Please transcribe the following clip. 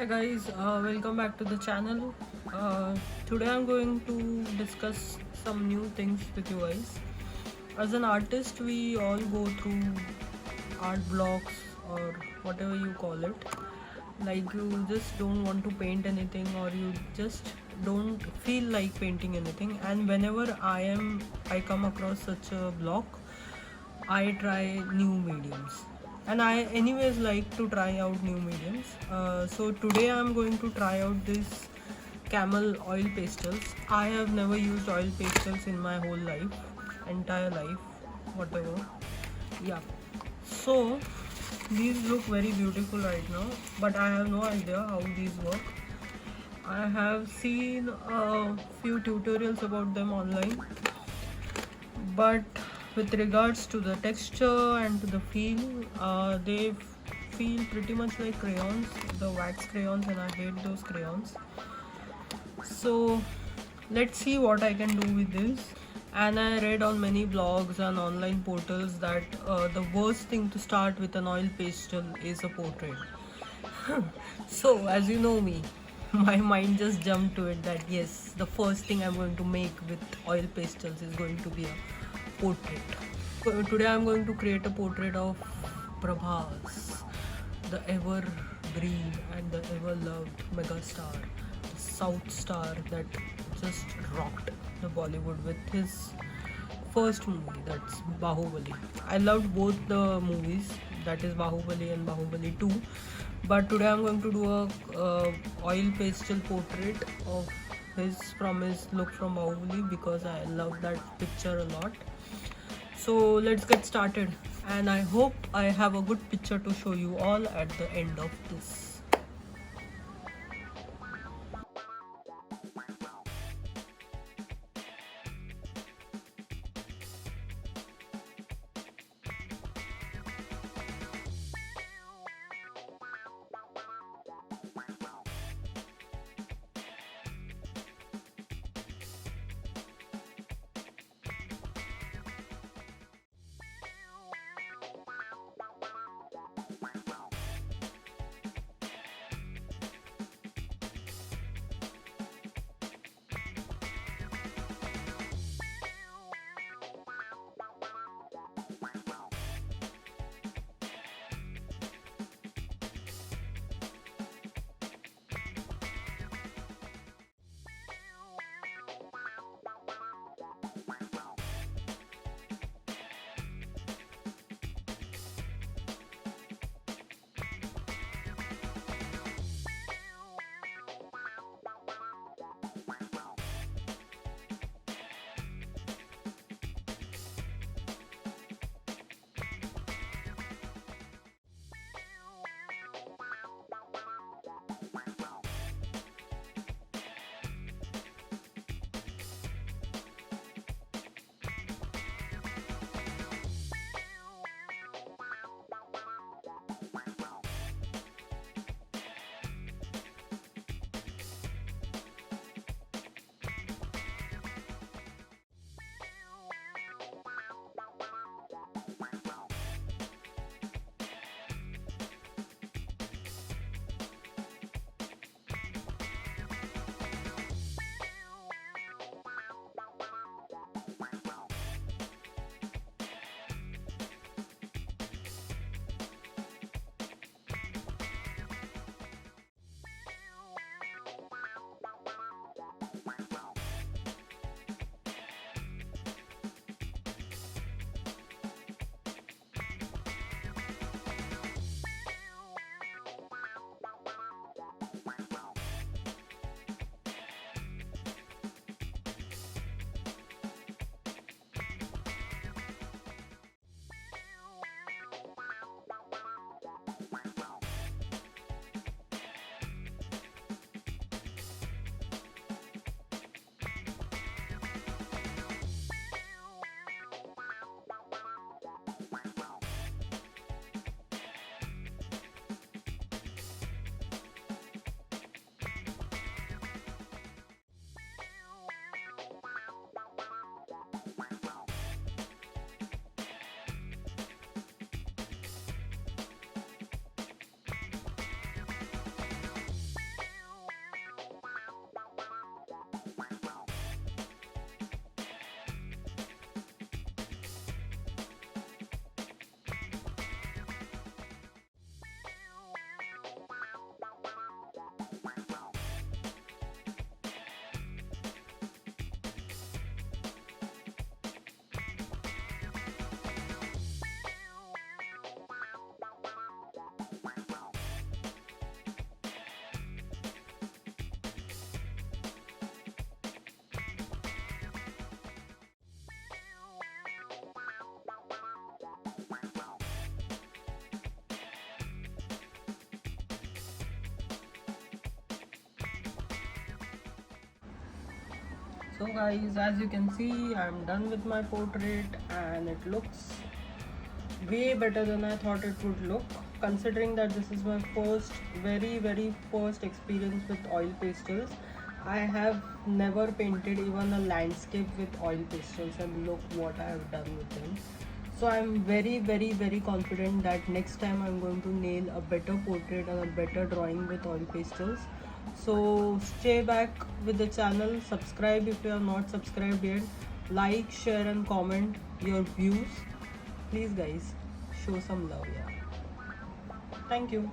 Hi guys, welcome back to the channel. Today I'm going to discuss some new things with you guys. As an artist, we all go through art blocks or whatever you call it. Like you just don't want to paint anything or you just don't feel like painting anything. And whenever I come across such a block, I try new mediums, and I anyways like to try out new mediums. So today I'm going to try out this camel oil pastels. I have never used oil pastels in my whole life, entire life, whatever. Yeah. So these look very beautiful right now, but I have no idea how these work. I have seen a few tutorials about them online, but with regards to the texture and to the feel, they feel pretty much like crayons, the wax crayons, and I hate those crayons. So let's see what I can do with this. And I read on many blogs and online portals that the worst thing to start with an oil pastel is a portrait. So as you know me, my mind just jumped to it that yes, the first thing I'm going to make with oil pastels is going to be a portrait. Today I'm going to create a portrait of Prabhas, the evergreen and the ever loved megastar, South star that just rocked the Bollywood with his first movie, that's Baahubali. I loved both the movies, that is Baahubali and Baahubali 2. But today I'm going to do a oil pastel portrait of his from his look from Baahubali because I love that picture a lot. So let's get started, and I hope I have a good picture to show you all at the end of this. So guys, as you can see, I'm done with my portrait and it looks way better than I thought it would look, considering that this is my very first experience with oil pastels. I have never painted even a landscape with oil pastels, and look what I have done with them. So I'm very confident that next time I'm going to nail a better portrait and a better drawing with oil pastels. So stay back with the channel, subscribe if you are not subscribed yet, like, share and comment your views. Please guys, show some love. Yeah, thank you.